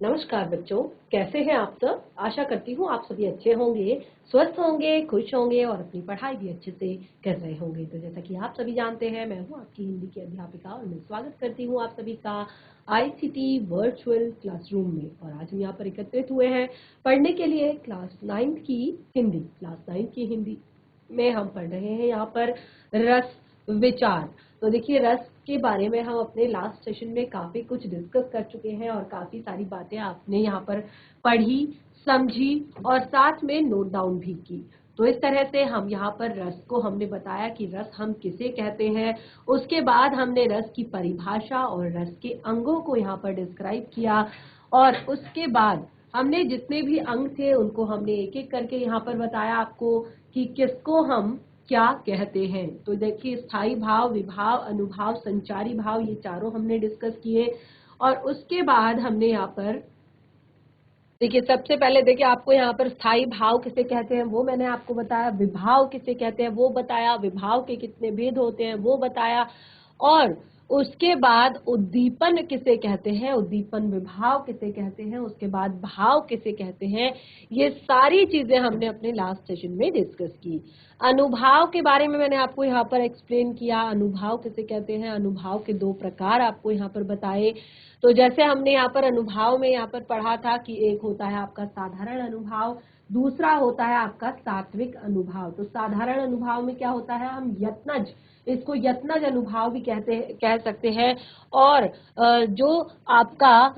नमस्कार बच्चों, कैसे हैं आप सब। आशा करती हूँ आप सभी अच्छे होंगे, स्वस्थ होंगे, खुश होंगे और अपनी पढ़ाई भी अच्छे से कर रहे होंगे। तो जैसा कि आप सभी जानते हैं, मैं हूँ आपकी हिंदी की अध्यापिका और मैं स्वागत करती हूँ आप सभी का आईसीटी वर्चुअल क्लासरूम में। और आज हम यहाँ पर एकत्रित हुए हैं पढ़ने के लिए क्लास 9 की हिंदी। क्लास 9 की हिंदी में हम पढ़ रहे हैं यहाँ पर रस विचार। तो देखिए, रस के बारे में हम अपने लास्ट सेशन में काफी कुछ डिस्कस कर चुके हैं और काफी सारी बातें आपने यहाँ पर पढ़ी, समझी और साथ में नोट डाउन भी की। तो इस तरह से हम यहाँ पर रस को हमने बताया कि रस हम किसे कहते हैं। उसके बाद हमने रस की परिभाषा और रस के अंगों को यहाँ पर डिस्क्राइब किया और उसके बाद हमने जितने भी अंग थे उनको हमने एक एक करके यहाँ पर बताया आपको कि किसको हम क्या कहते हैं। तो देखिए, स्थायी भाव, विभाव, अनुभाव, संचारी भाव, ये चारों हमने डिस्कस किए। और उसके बाद हमने यहाँ पर देखिए, सबसे पहले देखिए आपको यहाँ पर स्थायी भाव किसे कहते हैं वो मैंने आपको बताया, विभाव किसे कहते हैं वो बताया, विभाव के कितने भेद होते हैं वो बताया। और उसके बाद उद्दीपन किसे कहते हैं, उद्दीपन विभाव किसे कहते हैं, उसके बाद भाव किसे कहते हैं, ये सारी चीजें हमने अपने लास्ट सेशन में डिस्कस की। अनुभाव के बारे में मैंने आपको यहाँ पर एक्सप्लेन किया, अनुभाव किसे कहते हैं, अनुभाव के दो प्रकार आपको यहाँ पर बताए। तो जैसे हमने यहाँ पर अनुभाव में यहाँ पर पढ़ा था कि एक होता है आपका साधारण अनुभाव, दूसरा होता है आपका सात्विक अनुभाव। तो साधारण अनुभाव में क्या होता है, हम यत्नज, इसको यत्नज अनुभाव भी कह सकते हैं। और जो आपका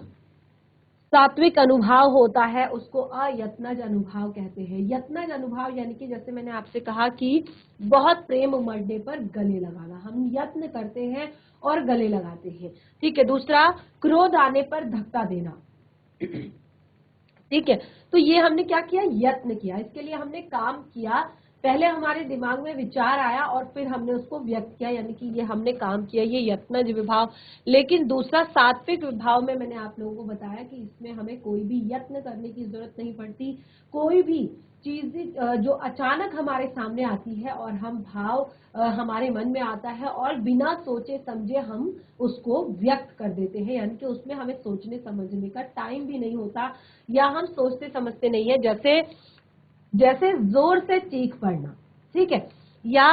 सात्विक अनुभाव होता है उसको अयत्नज अनुभाव कहते हैं। यत्नज अनुभाव यानी कि जैसे मैंने आपसे कहा कि बहुत प्रेम उमड़ने पर गले लगाना, हम यत्न करते हैं और गले लगाते हैं। ठीक है। दूसरा, क्रोध आने पर धक्का देना। ठीक है। तो ये हमने क्या किया, यत्न किया, इसके लिए हमने काम किया। पहले हमारे दिमाग में विचार आया और फिर हमने उसको व्यक्त किया, यानी कि ये हमने काम किया, ये यत्नज विभाव। लेकिन दूसरा सात्विक विभाव में मैंने आप लोगों को बताया कि इसमें हमें कोई भी यत्न करने की जरूरत नहीं पड़ती। कोई भी चीज जो अचानक हमारे सामने आती है और हम भाव हमारे मन में आता है और बिना सोचे समझे हम उसको व्यक्त कर देते हैं, यानी कि उसमें हमें सोचने समझने का टाइम भी नहीं होता या हम सोचते समझते नहीं है। जैसे जैसे जोर से चीख पड़ना, ठीक है, या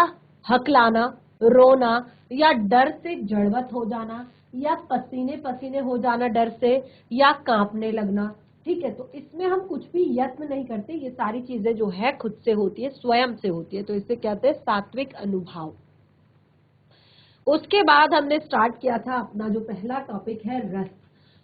हकलाना, रोना, या डर से जड़वत हो जाना, या पसीने पसीने हो जाना डर से, या कांपने लगना। ठीक है। तो इसमें हम कुछ भी यत्न नहीं करते, ये सारी चीजें जो है खुद से होती है, स्वयं से होती है। तो इसे कहते हैं सात्विक अनुभाव। उसके बाद हमने स्टार्ट किया था अपना जो पहला टॉपिक है रस।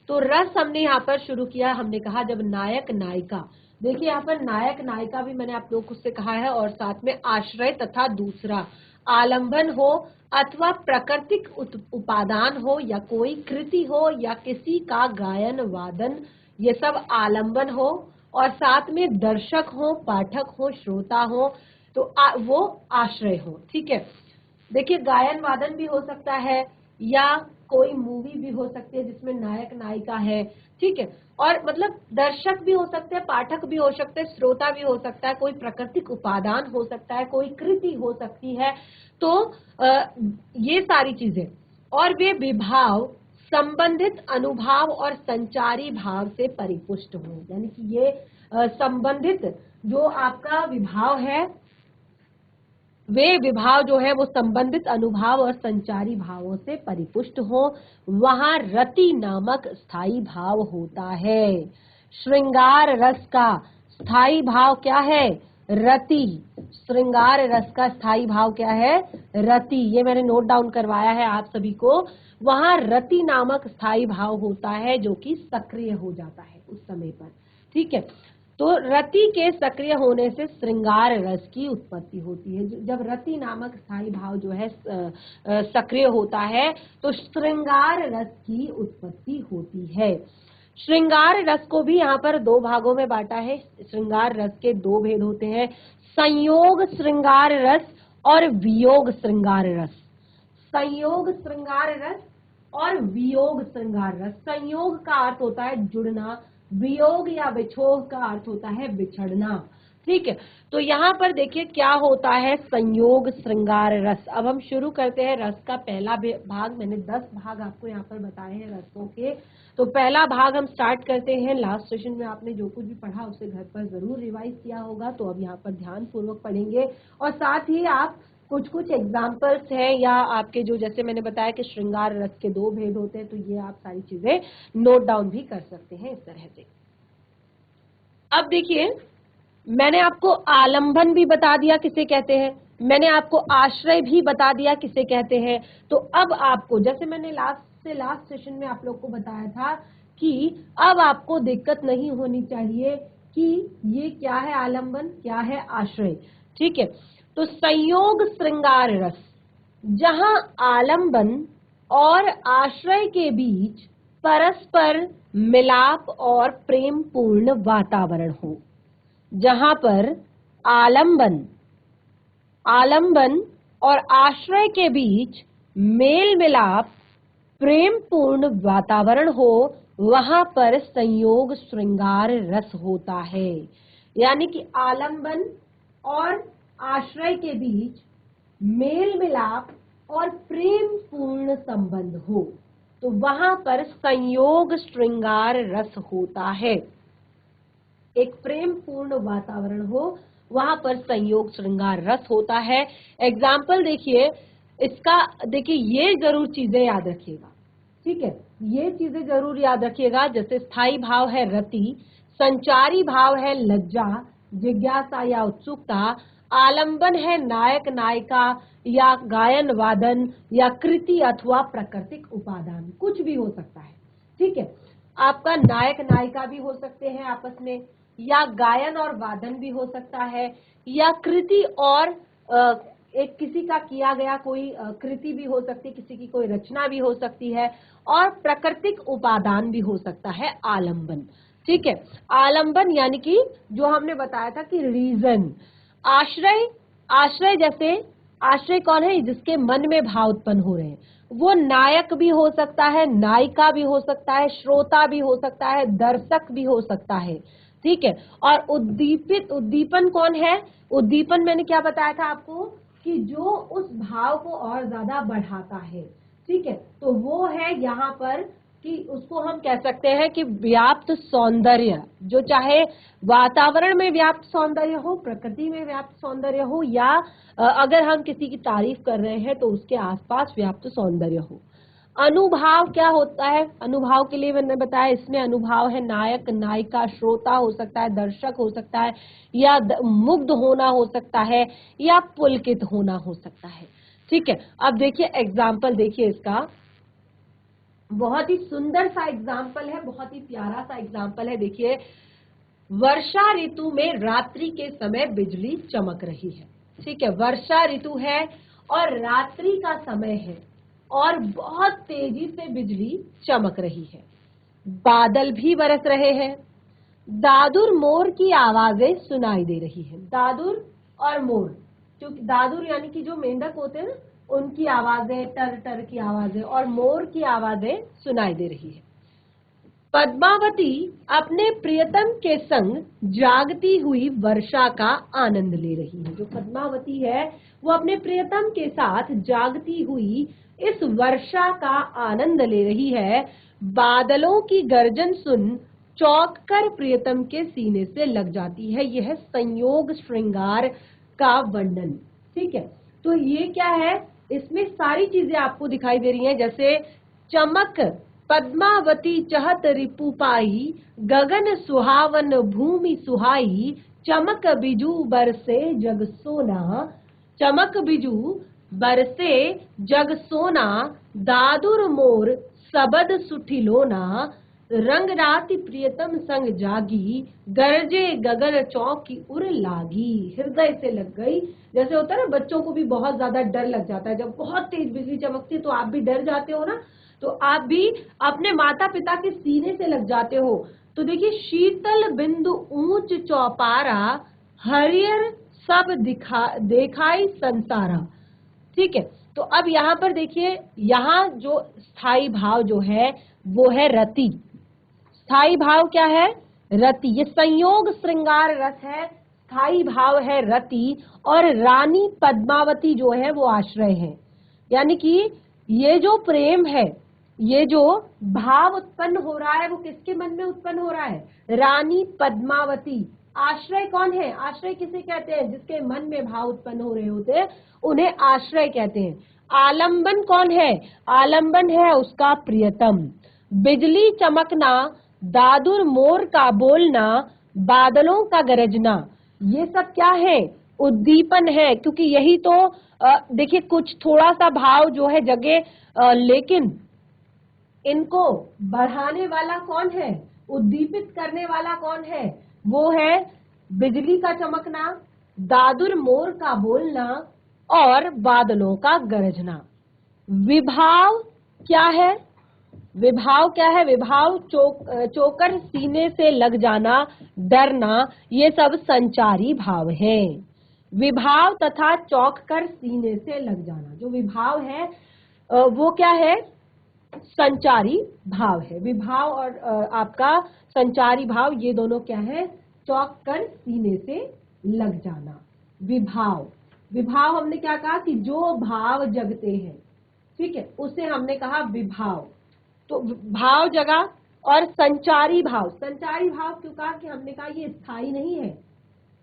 तो रस हमने यहाँ पर शुरू किया, हमने कहा जब नायक नायिका, देखिए यहाँ पर नायक नायिका भी मैंने आप लोगों से कहा है, और साथ में आश्रय तथा दूसरा आलंबन हो अथवा प्राकृतिक उपादान हो या कोई कृति हो या किसी का गायन वादन, ये सब आलंबन हो। और साथ में दर्शक हो, पाठक हो, श्रोता हो, तो वो आश्रय हो। ठीक है। देखिए, गायन वादन भी हो सकता है या कोई मूवी भी हो सकती है जिसमें नायक नायिका है। ठीक है। और मतलब दर्शक भी हो सकते हैं, पाठक भी हो सकते हैं, श्रोता भी हो सकता है, कोई प्राकृतिक उपादान हो सकता है, कोई कृति हो सकती है। तो ये सारी चीजें, और वे विभाव संबंधित अनुभाव और संचारी भाव से परिपुष्ट हो, यानी कि ये संबंधित जो आपका विभाव है, वे विभाव जो है वो संबंधित अनुभाव और संचारी भावों से परिपुष्ट हो, वहां रति नामक स्थायी भाव होता है। श्रृंगार रस का स्थायी भाव क्या है, रति। श्रृंगार रस का स्थायी भाव क्या है, रति। ये मैंने नोट डाउन करवाया है आप सभी को। वहां रति नामक स्थायी भाव होता है जो कि सक्रिय हो जाता है उस समय पर। ठीक है। तो रति के सक्रिय होने से श्रृंगार रस की उत्पत्ति होती है। जब रति नामक स्थायी भाव जो है सक्रिय होता है तो श्रृंगार रस की उत्पत्ति होती है। श्रृंगार रस को भी यहाँ पर दो भागों में बांटा है। श्रृंगार रस के दो भेद होते हैं, संयोग श्रृंगार रस और वियोग श्रृंगार रस। संयोग श्रृंगार रस और वियोग श्रृंगार रस। संयोग का अर्थ होता है जुड़ना, वियोग या विछोह का अर्थ होता है बिछड़ना। ठीक है। तो यहाँ पर देखिए क्या होता है, संयोग श्रृंगार रस। अब हम शुरू करते हैं रस का पहला भाग। मैंने 10 भाग आपको यहाँ पर बताए हैं रसों के। तो पहला भाग हम स्टार्ट करते हैं। लास्ट सेशन में आपने जो कुछ भी पढ़ा उसे घर पर जरूर रिवाइज किया होगा, तो अब यहाँ पर ध्यान पूर्वक पढ़ेंगे। और साथ ही आप कुछ कुछ एग्जाम्पल्स हैं या आपके जो, जैसे मैंने बताया कि श्रृंगार रस के 2 भेद होते हैं, तो ये आप सारी चीजें नोट डाउन भी कर सकते हैं इस तरह से। अब देखिए, मैंने आपको आलंबन भी बता दिया किसे कहते हैं, मैंने आपको आश्रय भी बता दिया किसे कहते हैं। तो अब आपको, जैसे मैंने लास्ट सेशन में आप लोग को बताया था कि अब आपको दिक्कत नहीं होनी चाहिए कि ये क्या है आलंबन, क्या है आश्रय। ठीक है। तो संयोग श्रृंगार रस, जहां आलंबन और आश्रय के बीच परस्पर मिलाप और प्रेम पूर्ण वातावरण हो, जहां पर आलंबन और आश्रय के बीच मेल मिलाप प्रेम पूर्ण वातावरण हो, वहां पर संयोग श्रृंगार रस होता है। यानी कि आलंबन और आश्रय के बीच मेल मिलाप और प्रेम पूर्ण संबंध हो, तो वहां पर संयोग श्रृंगार रस होता है। एक प्रेम पूर्ण वातावरण हो, वहां पर संयोग श्रृंगार रस होता है। एग्जाम्पल देखिए इसका, देखिए ये जरूर चीजें याद रखिएगा। ठीक है, ये चीजें जरूर याद रखिएगा। जैसे स्थायी भाव है रति, संचारी भाव है लज्जा, जिज्ञासा या उत्सुकता, आलंबन है नायक नायिका या गायन वादन या कृति अथवा प्राकृतिक उपादान, कुछ भी हो सकता है। ठीक है, आपका नायक नायिका भी हो सकते हैं आपस में, या गायन और वादन भी हो सकता है, या कृति और एक किसी का किया गया कोई कृति भी हो सकती है, किसी की कोई रचना भी हो सकती है, और प्राकृतिक उपादान भी हो सकता है आलंबन। ठीक है, आलंबन यानी कि जो हमने बताया था कि रीजन। आश्रय जैसे, आश्रय कौन है, जिसके मन में भाव उत्पन्न हो रहे हैं, वो नायक भी हो सकता है, नायिका भी हो सकता है, श्रोता भी हो सकता है, दर्शक भी हो सकता है। ठीक है, और उद्दीपन कौन है, उद्दीपन मैंने क्या बताया था आपको कि जो उस भाव को और ज्यादा बढ़ाता है। ठीक है, तो वो है यहाँ पर कि उसको हम कह सकते हैं कि व्याप्त सौंदर्य, जो चाहे वातावरण में व्याप्त सौंदर्य हो, प्रकृति में व्याप्त सौंदर्य हो, या अगर हम किसी की तारीफ कर रहे हैं तो उसके आसपास व्याप्त सौंदर्य हो। अनुभाव क्या होता है, अनुभाव के लिए मैंने बताया, इसमें अनुभाव है नायक नायिका, श्रोता हो सकता है, दर्शक हो सकता है, या मुग्ध होना हो सकता है, या पुलकित होना हो सकता है। ठीक है, अब देखिए एग्जाम्पल, देखिए इसका बहुत ही सुंदर सा एग्जाम्पल है, बहुत ही प्यारा सा एग्जाम्पल है। देखिए, वर्षा ऋतु में रात्रि के समय बिजली चमक रही है। ठीक है, वर्षा ऋतु है और रात्रि का समय है और बहुत तेजी से बिजली चमक रही है, बादल भी बरस रहे हैं, दादुर मोर की आवाजें सुनाई दे रही है। दादुर और मोर, क्योंकि दादुर यानी कि जो मेंढक होते हैं ना, उनकी आवाजें, टर टर की आवाजें, और मोर की आवाजें सुनाई दे रही है। पद्मावती अपने प्रियतम के संग जागती हुई वर्षा का आनंद ले रही है। जो पद्मावती है वो अपने प्रियतम के साथ जागती हुई इस वर्षा का आनंद ले रही है। बादलों की गर्जन सुन चौंक कर प्रियतम के सीने से लग जाती है। यह संयोग श्रृंगार का वर्णन। ठीक है, तो ये क्या है, इसमें सारी चीजें आपको दिखाई दे रही हैं। जैसे चमक पद्मावती चहत रिपु पाई, गगन सुहावन भूमि सुहाई, चमक बिजू बरसे जग सोना, चमक बिजू बरसे जग सोना, दादुर मोर सबद सुठिलोना, रंग राति प्रियतम संग जागी, गरजे गगन चौकी उर लागी। हृदय से लग गई। जैसे होता है ना, बच्चों को भी बहुत ज्यादा डर लग जाता है, जब बहुत तेज बिजली चमकती है तो आप भी डर जाते हो ना, तो आप भी अपने माता पिता के सीने से लग जाते हो। तो देखिए, शीतल बिंदु ऊंच चौपारा, हरियर सब देखाई संसारा। ठीक है, तो अब यहाँ पर देखिए, यहाँ जो स्थाई भाव जो है वो है रति। स्थाई भाव क्या है, रति। ये संयोग श्रृंगार रस है, स्थाई भाव है रति और रानी पद्मावती जो है वो आश्रय है। यानी कि ये जो प्रेम है, ये जो भाव उत्पन्न हो रहा है वो किसके मन में उत्पन्न हो रहा है? रानी पद्मावती। आश्रय कौन है? आश्रय किसे कहते हैं? जिसके मन में भाव उत्पन्न हो रहे होते हैं उन्हें आश्रय कहते हैं। आलंबन कौन है? आलंबन है उसका प्रियतम। बिजली चमकना, दादुर मोर का बोलना, बादलों का गरजना, ये सब क्या है? उद्दीपन है। क्योंकि यही तो देखिए कुछ थोड़ा सा भाव जो है जगे, लेकिन इनको बढ़ाने वाला कौन है? उद्दीपित करने वाला कौन है? वो है बिजली का चमकना, दादुर मोर का बोलना और बादलों का गरजना। विभाव क्या है? विभाव क्या है? विभाव चोकर सीने से लग जाना, डरना, ये सब संचारी भाव है। विभाव तथा चौक कर सीने से लग जाना, जो विभाव है वो क्या है? संचारी भाव है। विभाव और आपका संचारी भाव ये दोनों क्या है? चौक कर सीने से लग जाना। विभाव, विभाव हमने क्या कहा कि जो भाव जगते हैं, ठीक है, उसे हमने कहा विभाव। तो भाव जगा। और संचारी भाव, संचारी भाव क्यों कहा? कि हमने कहा ये स्थायी नहीं है।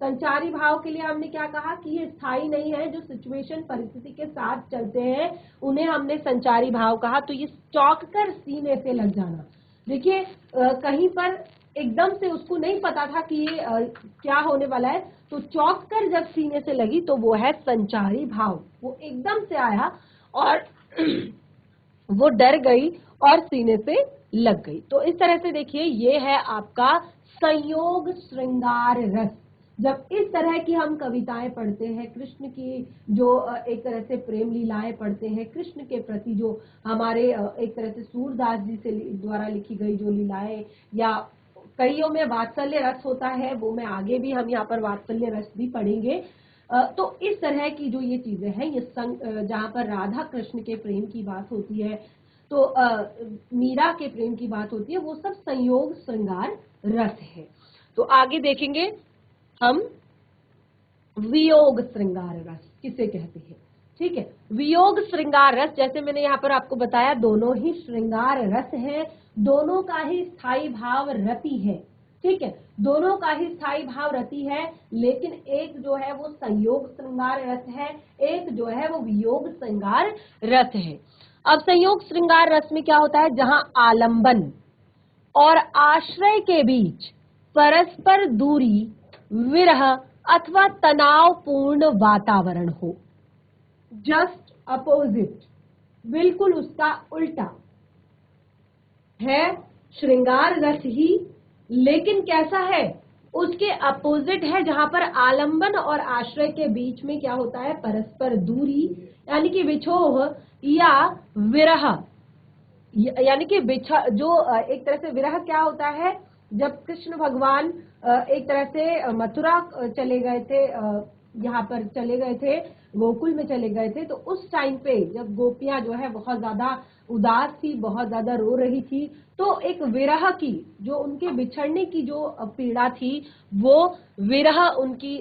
संचारी भाव के लिए हमने क्या कहा कि ये स्थायी नहीं है, जो सिचुएशन परिस्थिति के साथ चलते हैं उन्हें हमने संचारी भाव कहा। तो ये चौंक कर सीने से लग जाना, देखिए कहीं पर एकदम से उसको नहीं पता था कि ये क्या होने वाला है, तो चौंक कर जब सीने से लगी तो वो है संचारी भाव। वो एकदम से आया और वो डर गई और सीने से लग गई। तो इस तरह से देखिए ये है आपका संयोग श्रृंगार रस। जब इस तरह की हम कविताएं पढ़ते हैं, कृष्ण की जो एक तरह से प्रेम लीलाएं पढ़ते हैं, कृष्ण के प्रति जो हमारे एक तरह से सूरदास जी से द्वारा लिखी गई जो लीलाएं, या कईयों में वात्सल्य रस होता है, वो मैं आगे भी हम यहाँ पर वात्सल्य रस भी पढ़ेंगे। तो इस तरह की जो ये चीजें हैं, ये जहाँ पर राधा कृष्ण के प्रेम की बात होती है, तो मीरा के प्रेम की बात होती है, वो सब संयोग श्रृंगार रस है। तो आगे देखेंगे हम वियोग श्रृंगार रस किसे कहते हैं। ठीक है, वियोग श्रृंगार रस, जैसे मैंने यहाँ पर आपको बताया, दोनों ही श्रृंगार रस है, दोनों का ही स्थायी भाव रति है। ठीक है, दोनों का ही स्थायी भाव रति है, लेकिन एक जो है वो संयोग श्रृंगार रस है, एक जो है वो वियोग श्रृंगार रस है। अब संयोग श्रृंगार रस में क्या होता है? जहां आलंबन और आश्रय के बीच परस्पर दूरी, विरह अथवा तनावपूर्ण वातावरण हो। जस्ट अपोजिट, बिल्कुल उसका उल्टा है श्रृंगार रस ही, लेकिन कैसा है? उसके अपोजिट है, जहां पर आलंबन और आश्रय के बीच में क्या होता है? परस्पर दूरी, यानी कि विछोह या विरह, यानी कि जो एक तरह से विरह क्या होता है? जब कृष्ण भगवान एक तरह से मथुरा चले गए थे, यहाँ पर चले गए थे, गोकुल में चले गए थे, तो उस टाइम पे जब गोपियां जो है बहुत ज्यादा उदास थी, बहुत ज्यादा रो रही थी, तो एक विरह की, जो उनके बिछड़ने की जो पीड़ा थी, वो विरह उनकी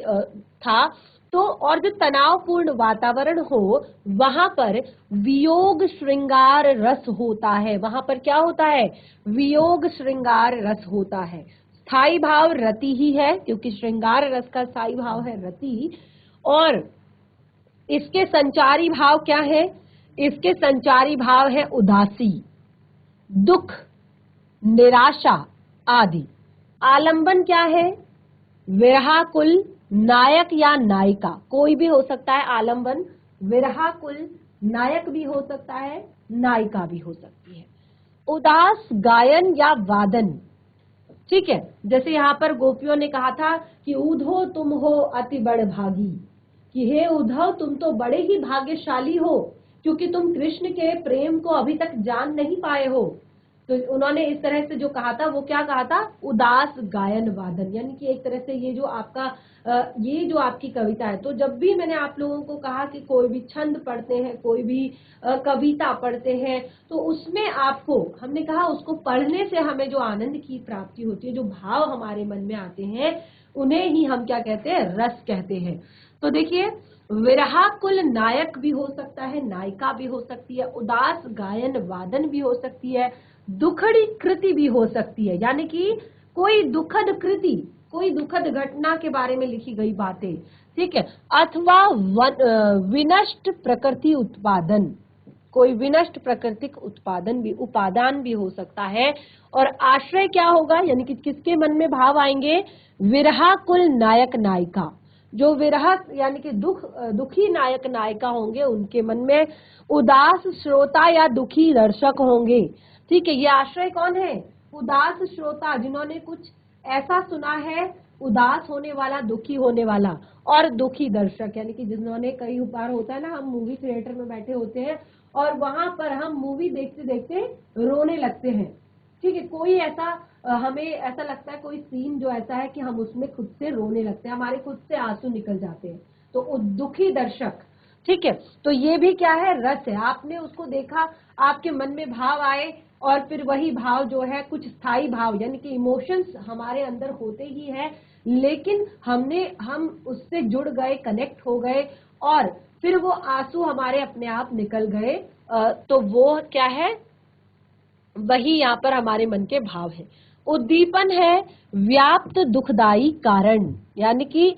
था। तो और जो तनावपूर्ण वातावरण हो, वहां पर वियोग श्रृंगार रस होता है। वहां पर क्या होता है? वियोग श्रृंगार रस होता है। स्थायी भाव रति ही है, क्योंकि श्रृंगार रस का स्थायी भाव है रति। और इसके संचारी भाव क्या है? इसके संचारी भाव है उदासी, दुख, निराशा आदि। आलंबन क्या है? विरहाकुल नायक या नायिका, कोई भी हो सकता है आलंबन। विरहाकुल नायक भी हो सकता है, नायिका भी हो सकती है। उदास गायन या वादन, ठीक है, जैसे यहाँ पर गोपियों ने कहा था कि उधो तुम हो अति बड़ भागी, कि हे उद्धव तुम तो बड़े ही भाग्यशाली हो, क्योंकि तुम कृष्ण के प्रेम को अभी तक जान नहीं पाए हो। तो उन्होंने इस तरह से जो कहा था, वो क्या कहा था? उदास गायन वादन, यानी कि एक तरह से ये जो आपका ये जो आपकी कविता है, तो जब भी मैंने आप लोगों को कहा कि कोई भी छंद पढ़ते हैं, कोई भी कविता पढ़ते हैं, तो उसमें आपको हमने कहा उसको पढ़ने से हमें जो आनंद की प्राप्ति होती है, जो भाव हमारे मन में आते हैं, उन्हें ही हम क्या कहते हैं, रस कहते हैं। तो देखिए, विरहाकुल नायक भी हो सकता है, नायिका भी हो सकती है, उदास गायन वादन भी हो सकती है, दुखड़ी कृति भी हो सकती है, यानी कि कोई दुखद कृति, कोई दुखद घटना के बारे में लिखी गई बातें, ठीक है, अथवा विनष्ट प्रकृति उत्पादन, कोई विनष्ट प्राकृतिक उत्पादन भी, उपादान भी हो सकता है। और आश्रय क्या होगा, यानी कि किसके मन में भाव आएंगे, विरहाकुल नायक नायिका, जो विरह यानी कि दुखी नायक नायिका होंगे उनके मन में, उदास श्रोता या दुखी दर्शक होंगे, ठीक है। ये आश्रय कौन है, उदास श्रोता, जिन्होंने कुछ ऐसा सुना है उदास होने वाला, दुखी होने वाला, और दुखी दर्शक यानी कि जिन्होंने, कई बार होता है ना, हम मूवी थिएटर में बैठे होते हैं और वहां पर हम मूवी देखते देखते रोने लगते हैं, ठीक है। कोई ऐसा हमें ऐसा लगता है, कोई सीन जो ऐसा है कि हम उसमें खुद से रोने लगते हैं, हमारे खुद से आंसू निकल जाते हैं, तो दुखी दर्शक, ठीक है। तो ये भी क्या है, रस है। आपने उसको देखा, आपके मन में भाव आए, और फिर वही भाव जो है कुछ स्थायी भाव, यानी कि इमोशंस हमारे अंदर होते ही है, लेकिन हम उससे जुड़ गए, कनेक्ट हो गए, और फिर वो आंसू हमारे अपने आप निकल गए, तो वो क्या है, वही यहाँ पर हमारे मन के भाव है। उद्दीपन है व्याप्त दुखदाई कारण, यानी कि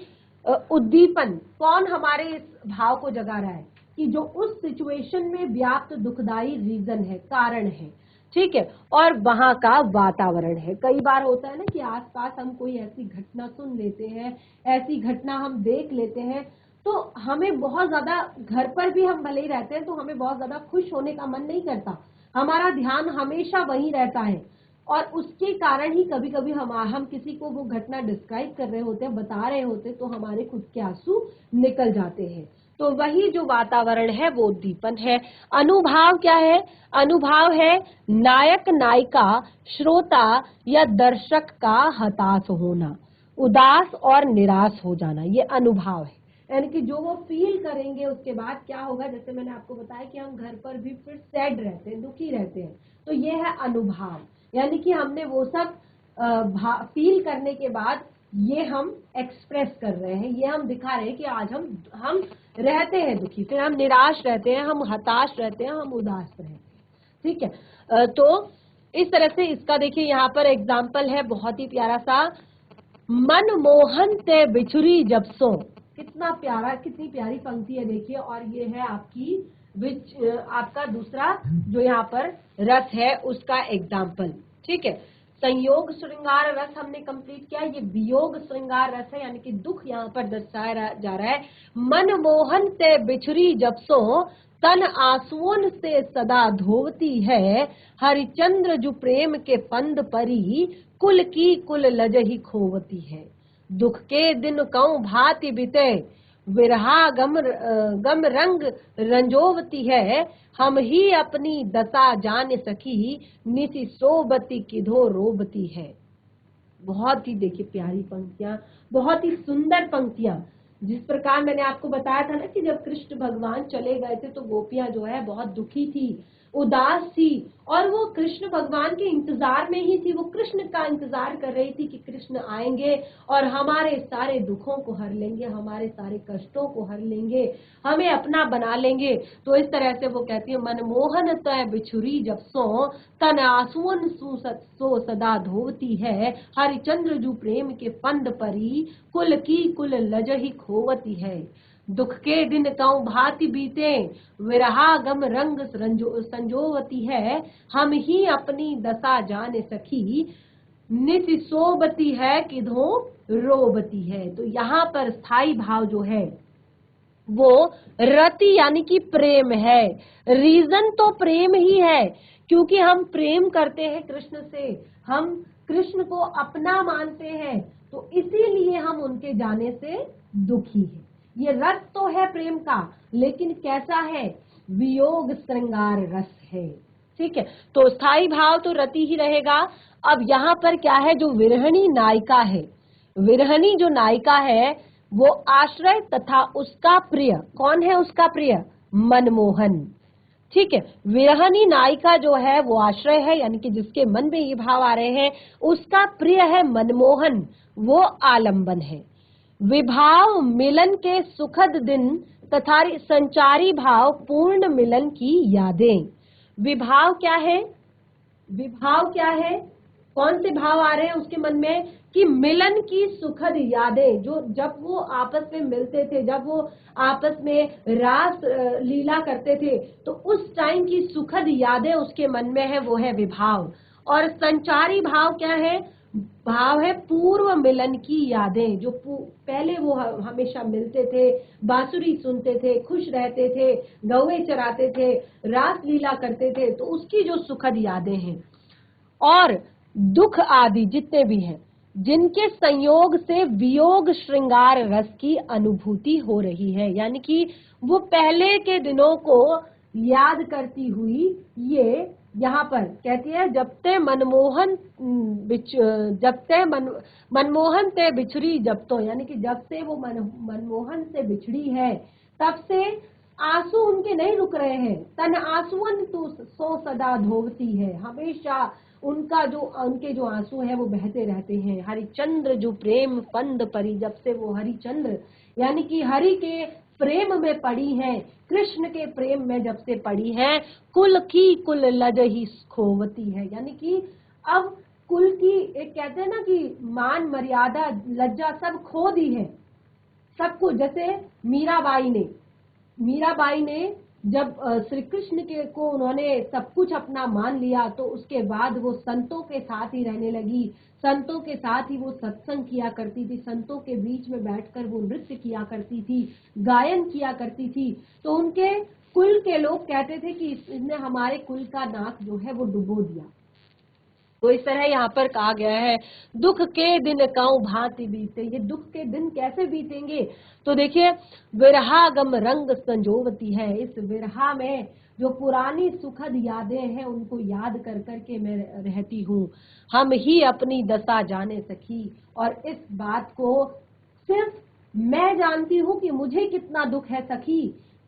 उद्दीपन कौन हमारे इस भाव को जगा रहा है, कि जो उस सिचुएशन में व्याप्त दुखदाई रीजन है, कारण है, ठीक है, और वहां का वातावरण है। कई बार होता है ना कि आसपास हम कोई ऐसी घटना सुन लेते हैं, ऐसी घटना हम देख लेते हैं, तो हमें बहुत ज्यादा, घर पर भी हम भले ही रहते हैं तो हमें बहुत ज्यादा खुश होने का मन नहीं करता, हमारा ध्यान हमेशा वहीं रहता है, और उसके कारण ही कभी कभी हम किसी को वो घटना डिस्क्राइब कर रहे होते हैं, बता रहे होते, तो हमारे खुद के आंसू निकल जाते हैं। तो वही जो वातावरण है वो उद्दीपन है। अनुभाव क्या है, अनुभाव है नायक नायिका, श्रोता या दर्शक का हताश होना, उदास और निराश हो जाना, ये अनुभाव है। यानी कि जो वो फील करेंगे उसके बाद क्या होगा, जैसे मैंने आपको बताया कि हम घर पर भी फिर सैड रहते हैं, दुखी रहते हैं, तो ये है अनुभाव, यानी कि हमने वो सब फील करने के बाद ये हम एक्सप्रेस कर रहे हैं, ये हम दिखा रहे हैं कि आज हम रहते हैं दुखी, फिर हम निराश रहते हैं, हम हताश रहते हैं, हम उदास रहते हैं, ठीक है। तो इस तरह से इसका देखिए यहाँ पर एग्जाम्पल है बहुत ही प्यारा सा, मन मोहन ते बिछुरी जब सो, कितना प्यारा, कितनी प्यारी पंक्ति है देखिए। और ये है आपका दूसरा जो यहाँ पर रस है उसका एग्जाम्पल, ठीक है। संयोग श्रृंगार रस हमने कंप्लीट किया, ये वियोग श्रृंगार रस है, यानी कि दुख यहाँ पर दर्शाया जा रहा है। मन मोहन ते बिछुरी जब सो, तन आंसुओं से सदा धोवती है, हरिचंद्र जो प्रेम के पंद परी, कुल की कुल लजही खोवती है। दुख के दिन कौ भांति बीते, विरहा गम रंग रंजोवती है, हम ही अपनी दशा जान सकी, निसी सोबती किधो रोबती है। बहुत ही देखिए प्यारी पंक्तियां, बहुत ही सुंदर पंक्तियां। जिस प्रकार मैंने आपको बताया था ना कि जब कृष्ण भगवान चले गए थे तो गोपियां जो है बहुत दुखी थी, उदास थी, और वो कृष्ण भगवान के इंतजार में ही थी, वो कृष्ण का इंतजार कर रही थी कि कृष्ण आएंगे और हमारे सारे दुखों को हर लेंगे, हमारे सारे कष्टों को हर लेंगे, हमें अपना बना लेंगे। तो इस तरह से वो कहती है, मनमोहन तय बिछुरी जब सो, तन आंसुअन सो सदा धोवती है, हरिचंद्र जू प्रेम के पंद परी, कुल की कुल लजही खोवती है। दुख के दिन कौ भांति बीते, विरहा गम रंग संजोवती है, हम ही अपनी दशा जान सखी, नित सोबती है किधो रोबती है। तो यहाँ पर स्थाई भाव जो है वो रति यानी कि प्रेम है। रीजन तो प्रेम ही है, क्योंकि हम प्रेम करते हैं कृष्ण से, हम कृष्ण को अपना मानते हैं, तो इसीलिए हम उनके जाने से दुखी हैं। ये रस तो है प्रेम का, लेकिन कैसा है, वियोग श्रृंगार रस है, ठीक है। तो स्थाई भाव तो रति ही रहेगा। अब यहाँ पर क्या है, जो विरहणी नायिका है, विरहणी जो नायिका है वो आश्रय तथा उसका प्रिय, कौन है उसका प्रिय, मनमोहन, ठीक है। विरहनी नायिका जो है वो आश्रय है, यानी कि जिसके मन में ये भाव आ रहे हैं, उसका प्रिय है मनमोहन, वो आलंबन है। विभाव मिलन के सुखद दिन तथा संचारी भाव पूर्ण मिलन की यादें। विभाव क्या है? विभाव क्या है? कौन से भाव आ रहे हैं उसके मन में? कि मिलन की सुखद यादें, जो जब वो आपस में मिलते थे, जब वो आपस में रास लीला करते थे, तो उस टाइम की सुखद यादें उसके मन में है, वो है विभाव। और संचारी भाव क्या है? भाव है पूर्व मिलन की यादें, जो पहले वो हमेशा मिलते थे, बांसुरी सुनते थे, खुश रहते थे, गौवे चराते थे, रास लीला करते थे, तो उसकी जो सुखद यादें हैं। और दुख आदि जितने भी हैं, जिनके संयोग से वियोग श्रृंगार रस की अनुभूति हो रही है, यानी कि वो पहले के दिनों को याद करती हुई ये यहाँ पर कहती है, जब ते मनमोहन मनमोहन ते बिछड़ी जब तो, यानी कि जब से वो मनमोहन से बिछड़ी है तब से आंसू उनके नहीं रुक रहे हैं। तन आंसुअन तू सो सदा धोवती है, हमेशा उनके जो आंसू है वो बहते रहते हैं। हरिचंद्र जो प्रेम पंद परी, जब से वो हरिचंद्र यानी कि हरि के प्रेम में पड़ी है, कृष्ण के प्रेम में जब से पड़ी है, कुल की कुल लज ही खोवती है, यानी कि अब कुल की एक कहते हैं ना कि मान मर्यादा लज्जा सब खो दी है, सब कुछ। जैसे मीराबाई ने जब श्री कृष्ण के को उन्होंने सब कुछ अपना मान लिया, तो उसके बाद वो संतों के साथ ही रहने लगी, संतों के साथ ही वो सत्संग किया करती थी, संतों के बीच में बैठकर वो नृत्य किया करती थी, गायन किया करती थी। तो उनके कुल के लोग कहते थे कि इसने हमारे कुल का नाक जो है वो डुबो दिया। तो इस तरह यहाँ पर कहा गया है, दुख के दिन काऊ भांति बीते। ये दुख के दिन कैसे बीतेंगे? तो देखिए, विरहागम रंग संजोवती है। इस विरहा में जो पुरानी सुखद यादें हैं उनको याद कर करके मैं रहती हूँ। हम ही अपनी दशा जाने सखी, और इस बात को सिर्फ मैं जानती हूँ कि मुझे कितना दुख है सखी,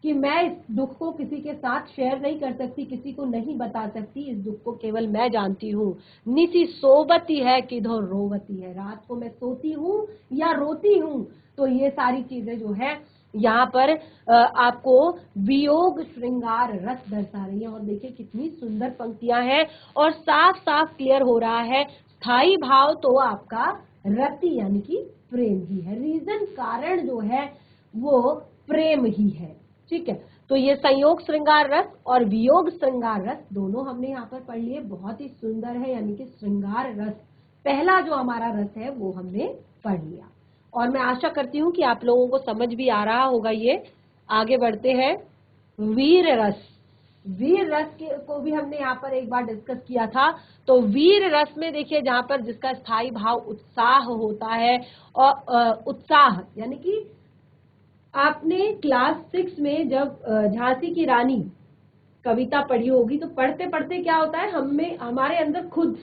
कि मैं इस दुख को किसी के साथ शेयर नहीं कर सकती, किसी को नहीं बता सकती। इस दुख को केवल मैं जानती हूँ। निसी सोबती है किधो रोवती है, रात को मैं सोती हूँ या रोती हूँ। तो ये सारी चीजें जो है यहाँ पर आपको वियोग श्रृंगार रस दर्शा रही है। और देखिए कितनी सुंदर पंक्तियां हैं, और साफ साफ क्लियर हो रहा है, स्थायी भाव तो आपका रति यानी कि प्रेम ही है। रीजन, कारण जो है वो प्रेम ही है। ठीक है, तो ये संयोग श्रृंगार रस और वियोग श्रृंगार रस दोनों हमने यहाँ पर पढ़ लिए, बहुत ही सुंदर है। यानी कि श्रृंगार रस पहला जो हमारा रस है वो हमने पढ़ लिया, और मैं आशा करती हूँ कि आप लोगों को समझ भी आ रहा होगा। ये आगे बढ़ते हैं, वीर रस। वीर रस को भी हमने यहाँ पर एक बार डिस्कस किया था। तो वीर रस में देखिए, जहाँ पर जिसका स्थायी भाव उत्साह होता है, और उत्साह यानी कि आपने क्लास 6 में जब झांसी की रानी कविता पढ़ी होगी, तो पढ़ते पढ़ते क्या होता है, हमारे अंदर खुद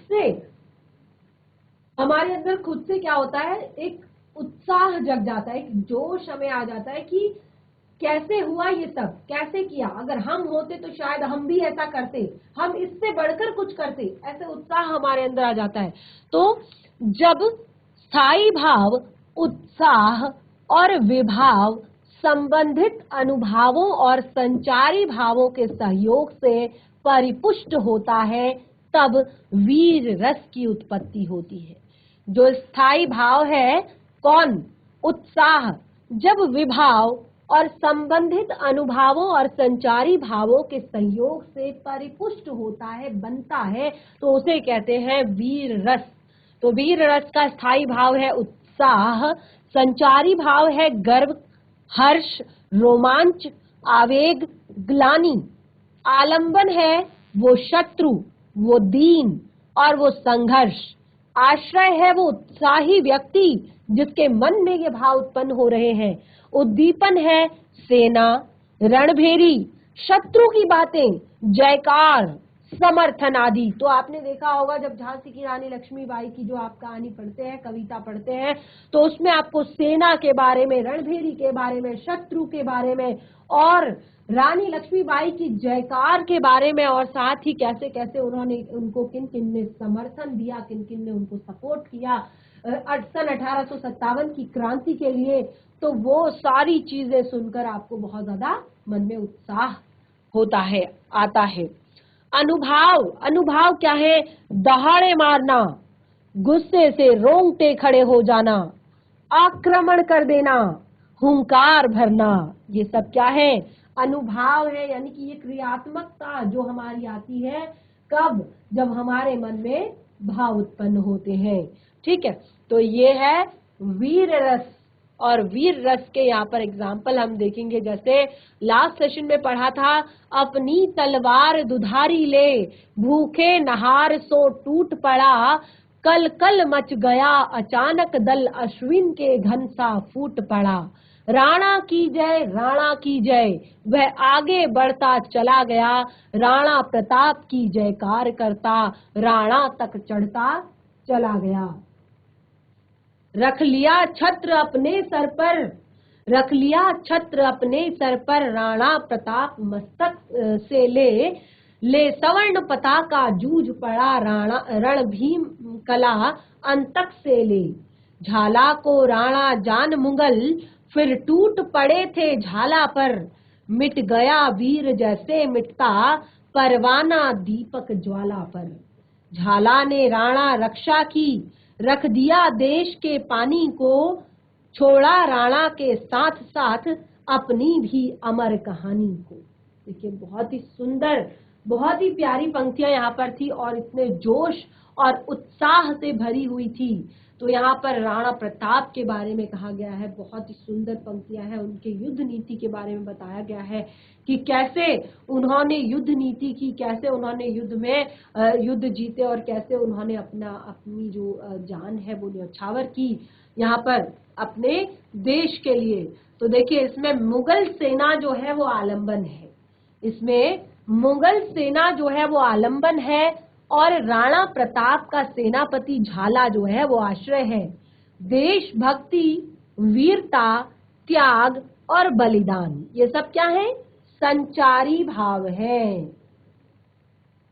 से क्या होता है, एक उत्साह जग जाता है, एक जोश हमें आ जाता है कि कैसे हुआ ये सब, कैसे किया, अगर हम होते तो शायद हम भी ऐसा करते, हम इससे बढ़कर कुछ करते, ऐसे उत्साह हमारे अंदर आ जाता है। तो जब स्थायी भाव, उत्साह और विभाव संबंधित अनुभावों और संचारी भावों के सहयोग से परिपुष्ट होता है, तब वीर रस की उत्पत्ति होती है। जो स्थायी भाव है कौन? उत्साह। जब विभाव और संबंधित अनुभावों और संचारी भावों के संयोग से परिपुष्ट होता है, बनता है, तो उसे कहते हैं वीर रस। तो वीर रस का स्थायी भाव है उत्साह, संचारी भाव है गर्व, हर्ष, रोमांच, आवेग, ग्लानि। आलंबन है वो शत्रु, वो दीन और वो संघर्ष। आश्रय है वो उत्साही व्यक्ति जिसके मन में ये भाव उत्पन्न हो रहे हैं। उद्दीपन है सेना, रणभेरी, शत्रु की बातें, जयकार, समर्थन आदि। तो आपने देखा होगा जब झांसी की रानी लक्ष्मीबाई की जो आप कहानी पढ़ते हैं, कविता पढ़ते हैं, तो उसमें आपको सेना के बारे में, रणभेरी के बारे में, शत्रु के बारे में और रानी लक्ष्मीबाई की जयकार के बारे में, और साथ ही कैसे कैसे उन्होंने उनको किन किन ने समर्थन दिया, किन किन ने उनको सपोर्ट किया सन 1857 की क्रांति के लिए। तो वो सारी चीजें सुनकर आपको बहुत ज्यादा मन में उत्साह होता है, आता है। अनुभाव, अनुभाव क्या है? दहाड़े मारना, गुस्से से रोंगटे खड़े हो जाना, आक्रमण कर देना, हुंकार भरना, ये सब क्या है? अनुभाव है। यानी कि ये क्रियात्मकता जो हमारी आती है, कब? जब हमारे मन में भाव उत्पन्न होते हैं। ठीक है, तो ये है वीर रस। और वीर रस के यहाँ पर एग्जाम्पल हम देखेंगे, जैसे लास्ट सेशन में पढ़ा था, अपनी तलवार दुधारी ले, भूखे नहार सो टूट पड़ा, कल कल मच गया अचानक दल, अश्विन के घन सा फूट पड़ा। राणा की जय, राणा की जय, वह आगे बढ़ता चला गया, राणा प्रताप की जयकार करता, राणा तक चढ़ता चला गया। रख लिया छत्र अपने सर पर, रख लिया छत्र अपने सर पर, राणा प्रताप मस्तक से ले सवर्ण पताका जूझ पड़ा, राणा रण भीम कला अंतक से ले। झाला को राणा जान मुगल, फिर टूट पड़े थे झाला पर, मिट गया वीर जैसे मिटता परवाना दीपक ज्वाला पर। झाला ने राणा रक्षा की, रख दिया देश के पानी को, छोड़ा राणा के साथ साथ अपनी भी अमर कहानी को। देखिए बहुत ही सुंदर, बहुत ही प्यारी पंक्तियां यहाँ पर थी और इतने जोश और उत्साह से भरी हुई थी। तो यहाँ पर राणा प्रताप के बारे में कहा गया है, बहुत ही सुंदर पंक्तियां हैं। उनके युद्ध नीति के बारे में बताया गया है कि कैसे उन्होंने युद्ध नीति की, कैसे उन्होंने युद्ध में युद्ध जीते और कैसे उन्होंने अपनी जो जान है वो न्यौछावर की यहाँ पर अपने देश के लिए। तो देखिए इसमें मुगल सेना जो है वो आलम्बन है, इसमें मुगल सेना जो है वो आलम्बन है और राणा प्रताप का सेनापति झाला जो है वो आश्रय है। देशभक्ति, वीरता, त्याग और बलिदान, ये सब क्या है? संचारी भाव है।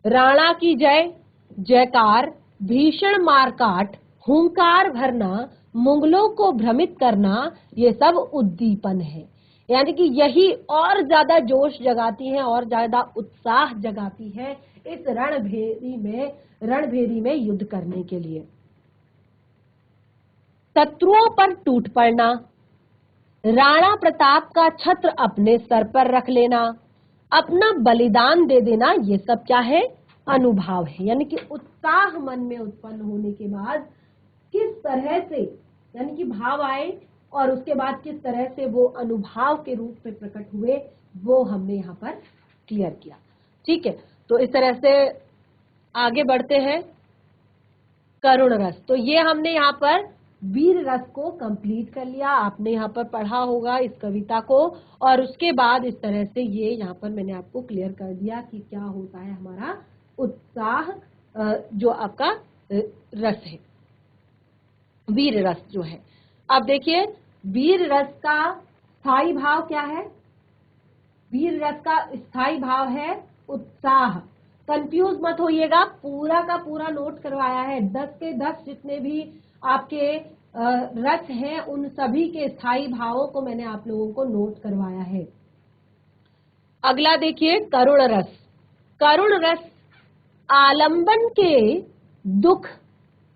राणा की जय, जयकार, भीषण मारकाट, हुंकार भरना, मुगलों को भ्रमित करना, ये सब उद्दीपन है। यानी कि यही और ज्यादा जोश जगाती है और ज्यादा उत्साह जगाती है इस रणभेरी में युद्ध करने के लिए। शत्रुओं पर टूट पड़ना, राणा प्रताप का छत्र अपने सर पर रख लेना, अपना बलिदान दे देना, ये सब क्या है? अनुभाव है। यानी कि उत्साह मन में उत्पन्न होने के बाद किस तरह से, यानी कि भाव आए और उसके बाद किस तरह से वो अनुभाव के रूप में प्रकट हुए, वो हमने यहाँ पर क्लियर किया। ठीक है, तो इस तरह से आगे बढ़ते हैं। करुण रस, तो ये हमने यहाँ पर वीर रस को कंप्लीट कर लिया। आपने यहाँ पर पढ़ा होगा इस कविता को और उसके बाद इस तरह से ये यहाँ पर मैंने आपको क्लियर कर दिया कि क्या होता है हमारा उत्साह, जो आपका रस है, वीर रस जो है। अब देखिए वीर रस का स्थायी भाव क्या है? वीर रस का स्थायी भाव है उत्साह। कंफ्यूज मत होइएगा, पूरा का पूरा नोट करवाया है। 10 के 10 जितने भी आपके रस हैं उन सभी के स्थायी भावों को मैंने आप लोगों को नोट करवाया है। अगला देखिए करुण रस। करुण रस आलंबन के दुख,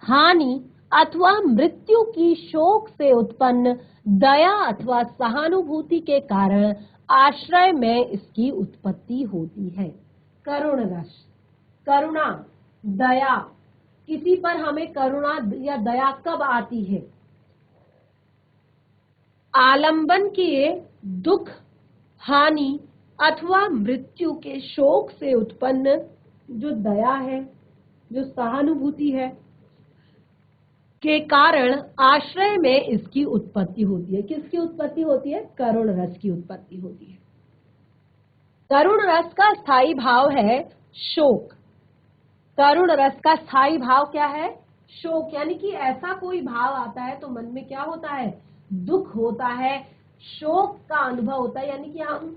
हानि अथवा मृत्यु की शोक से उत्पन्न दया अथवा सहानुभूति के कारण आश्रय में इसकी उत्पत्ति होती है। करुण रस, करुणा, दया, किसी पर हमें करुणा या दया कब आती है? आलंबन के दुख, हानि अथवा मृत्यु के शोक से उत्पन्न जो दया है, जो सहानुभूति है, के कारण आश्रय में इसकी उत्पत्ति होती है। किसकी उत्पत्ति होती है? करुण रस की उत्पत्ति होती है। करुण रस का स्थायी भाव है शोक। करुण रस का स्थायी भाव क्या है? शोक। यानी कि ऐसा कोई भाव आता है तो मन में क्या होता है? दुख होता है, शोक का अनुभव होता है, यानी कि हम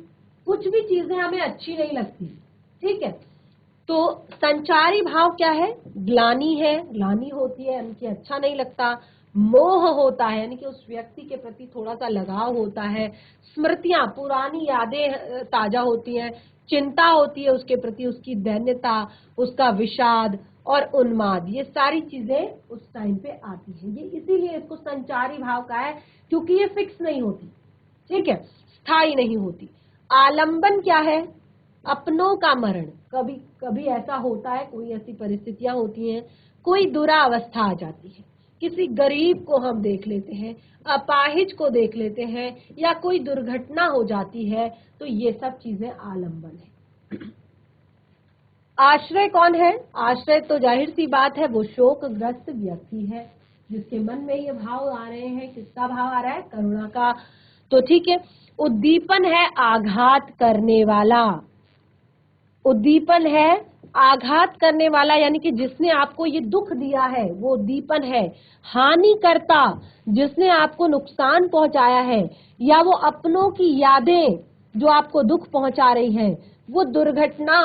कुछ भी चीजें हमें अच्छी नहीं लगती। ठीक है, तो संचारी भाव क्या है? ग्लानि है, ग्लानि होती है यानी कि अच्छा नहीं लगता। मोह होता है यानी कि उस व्यक्ति के प्रति थोड़ा सा लगाव होता है। स्मृतियां, पुरानी यादें ताजा होती हैं। चिंता होती है उसके प्रति, उसकी दैन्यता, उसका विषाद और उन्माद, ये सारी चीजें उस टाइम पे आती हैं। ये इसीलिए इसको संचारी भाव का है, क्योंकि ये फिक्स नहीं होती। ठीक है, स्थायी नहीं होती। आलंबन क्या है? अपनों का मरण। कभी कभी ऐसा होता है, कोई ऐसी परिस्थितियां होती हैं, कोई दुरावस्था आ जाती है, किसी गरीब को हम देख लेते हैं, अपाहिज को देख लेते हैं, या कोई दुर्घटना हो जाती है, तो ये सब चीजें आलंबन है। आश्रय कौन है? आश्रय तो जाहिर सी बात है, वो शोकग्रस्त व्यक्ति है जिसके मन में ये भाव आ रहे हैं। किसका भाव आ रहा है? करुणा का। तो ठीक है, उद्दीपन है आघात करने वाला। उद्दीपन है आघात करने वाला, यानी कि जिसने आपको ये दुख दिया है वो उद्दीपन है। हानिकर्ता, जिसने आपको नुकसान पहुंचाया है, या वो अपनों की यादें जो आपको दुख पहुंचा रही हैं, वो दुर्घटना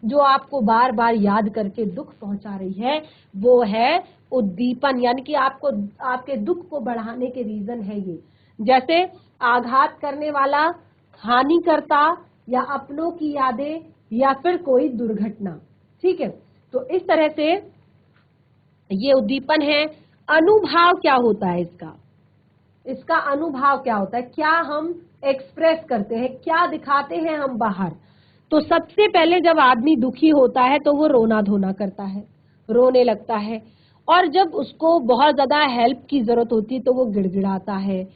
जो आपको बार बार याद करके दुख पहुंचा रही है, वो है उद्दीपन। यानी कि आपको, आपके दुख को बढ़ाने के रीजन है ये। जैसे आघात करने वाला, हानिकर्ता, या अपनों की यादें, या फिर कोई दुर्घटना। ठीक है, तो इस तरह से ये उद्दीपन है। अनुभाव क्या होता है इसका? इसका अनुभाव क्या होता है? क्या हम एक्सप्रेस करते हैं, क्या दिखाते हैं हम बाहर? तो सबसे पहले जब आदमी दुखी होता है तो वो रोना धोना करता है, रोने लगता है। और जब उसको बहुत ज्यादा हेल्प की जरूरत होती है तो वो गिड़गिड़ाता है,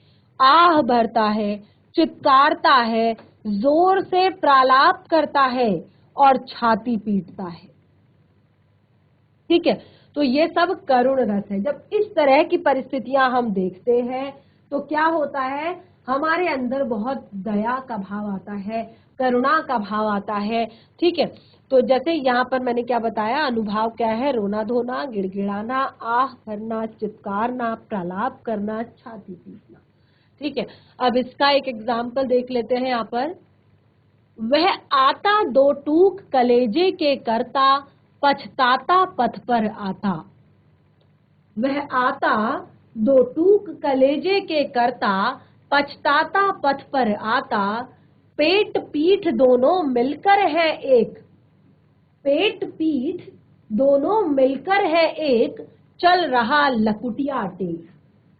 आह भरता है, चित्कारता है, जोर से प्रालाप करता है और छाती पीटता है। ठीक है, तो ये सब करुण रस है। जब इस तरह की परिस्थितियां हम देखते हैं तो क्या होता है? हमारे अंदर बहुत दया का भाव आता है, करुणा का भाव आता है। ठीक है, तो जैसे यहाँ पर मैंने क्या बताया, अनुभाव क्या है? रोना धोना, गिड़गिड़ाना, आह भरना, चित्कारना, प्रलाप करना, छाती पीटना। ठीक है, अब इसका एक एग्जाम्पल देख लेते हैं यहाँ पर। वह आता दो टूक कलेजे के करता, पछताता पथ पर आता। वह आता दो टूक कलेजे के करता, पछताता पथ पर आता। पेट पीठ दोनों मिलकर है एक। पेट पीठ दोनों मिलकर है एक, चल रहा लकुटिया टेक।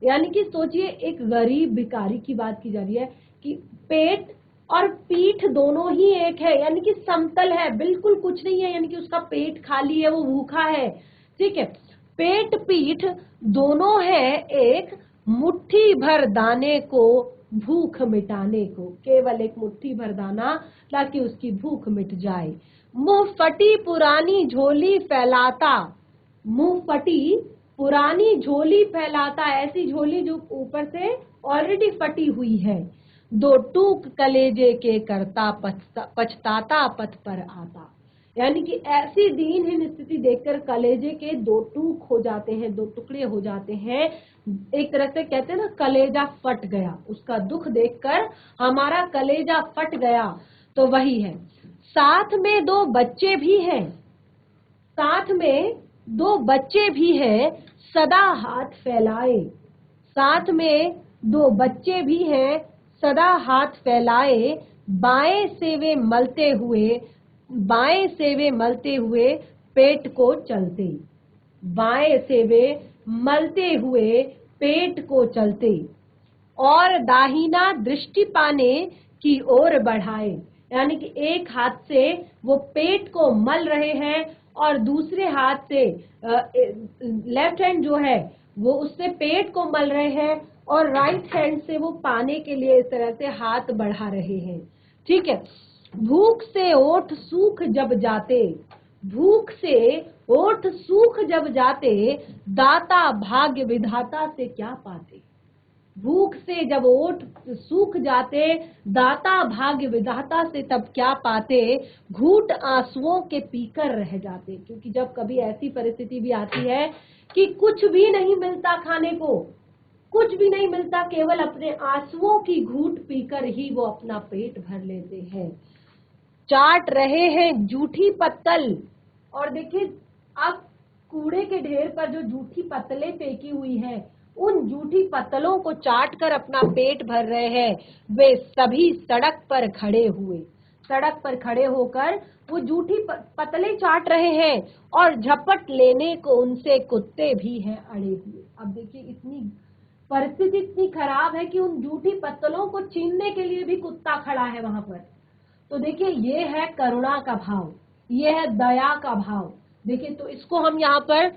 यानी कि सोचिए, एक गरीब भिखारी की बात की जा रही है कि पेट और पीठ दोनों ही एक है, यानी कि समतल है, बिल्कुल कुछ नहीं है, यानी कि उसका पेट खाली है, वो भूखा है। ठीक है, पेट पीठ दोनों है एक, मुट्ठी भर दाने को भूख मिटाने को। केवल एक मुट्ठी भर दाना ताकि उसकी भूख मिट जाए। मुंह फटी पुरानी झोली फैलाता। मुंह फटी पुरानी झोली फैलाता, ऐसी झोली जो ऊपर से ऑलरेडी फटी हुई है। दो टूक कलेजे के करता, पछताता पथ पर आता। यानी कि ऐसी दीनहीन स्थिति देखकर कलेजे के दो टूक हो जाते हैं, दो टुकड़े हो जाते हैं। एक तरह से कहते हैं ना, कलेजा फट गया, उसका दुख देखकर हमारा कलेजा फट गया, तो वही है। साथ में दो बच्चे भी हैं, साथ में दो बच्चे भी हैं, सदा हाथ फैलाए। साथ में दो बच्चे भी हैं, सदा हाथ फैलाए। बाएं से वे मलते हुए, बाएं से वे मलते हुए पेट को चलते। बाएं से वे मलते हुए पेट को चलते। और दाहिना दृष्टि पाने की ओर बढ़ाए। यानी कि एक हाथ से वो पेट को मल रहे हैं और दूसरे हाथ से लेफ्ट हैंड जो है वो उससे पेट को मल रहे हैं, और राइट हैंड से वो पाने के लिए इस तरह से हाथ बढ़ा रहे हैं। ठीक है, भूख से ओठ सूख जब जाते, भूख से ओठ सूख जब जाते, दाता भाग्य विधाता से क्या पाते। भूख से जब ओठ सूख जाते, दाता भाग्य विधाता से तब क्या पाते, घूंट आंसुओं के पीकर रह जाते। क्योंकि जब कभी ऐसी परिस्थिति भी आती है कि कुछ भी नहीं मिलता खाने को, कुछ भी नहीं मिलता, केवल अपने आंसुओं की घूंट पीकर ही वो अपना पेट भर लेते हैं। चाट रहे हैं जूठी पत्तल, और देखिए आप कूड़े के ढेर पर जो जूठी पत्तलें फेंकी हुई है, उन जूठी पत्तलों को चाट कर अपना पेट भर रहे हैं। वे सभी सड़क पर खड़े हुए, सड़क पर खड़े होकर वो जूठी पत्तलें चाट रहे हैं, और झपट लेने को उनसे कुत्ते भी हैं अड़े हुए। अब देखिए इतनी परिस्थिति इतनी खराब है कि उन जूठी पत्तलों को छीनने के लिए भी कुत्ता खड़ा है वहां पर। तो देखिए ये है करुणा का भाव, ये है दया का भाव। देखिए तो इसको हम यहाँ पर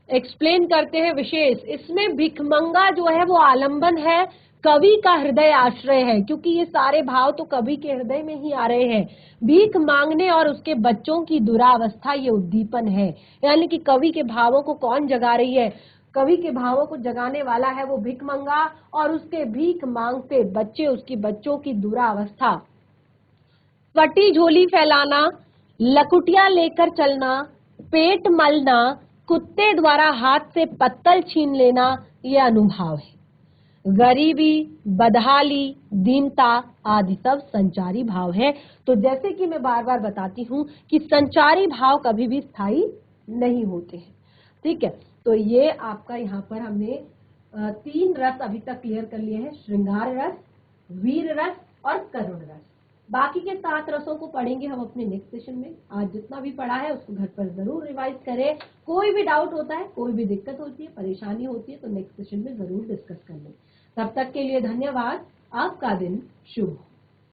एक्सप्लेन करते हैं विशेष। इसमें भिखमंगा जो है वो आलंबन है, कवि का हृदय आश्रय है, क्योंकि ये सारे भाव तो कवि के हृदय में ही आ रहे हैं। भीख मांगने और उसके बच्चों की दुरावस्था ये उद्दीपन है, यानी कि कवि के भावों को कौन जगा रही है, कवि के भावों को जगाने वाला है वो भिखमंगा और उसके भीख मांगते बच्चे, उसकी बच्चों की दुरावस्था। फटी झोली फैलाना, लकुटिया लेकर चलना, पेट मलना, कुत्ते द्वारा हाथ से पत्तल छीन लेना, ये अनुभाव है। गरीबी, बदहाली, दीनता आदि सब संचारी भाव है। तो जैसे कि मैं बार बार बताती हूँ कि संचारी भाव कभी भी स्थायी नहीं होते हैं। ठीक है, तो ये आपका यहाँ पर हमने 3 रस अभी तक क्लियर कर लिए हैं, श्रृंगार रस, वीर रस और करुण रस। बाकी के 7 रसों को पढ़ेंगे हम अपने नेक्स्ट सेशन में। आज जितना भी पढ़ा है उसको घर पर जरूर रिवाइज करें। कोई भी डाउट होता है, कोई भी दिक्कत होती है, परेशानी होती है, तो नेक्स्ट सेशन में जरूर डिस्कस कर लें। तब तक के लिए धन्यवाद। आपका दिन शुभ हो।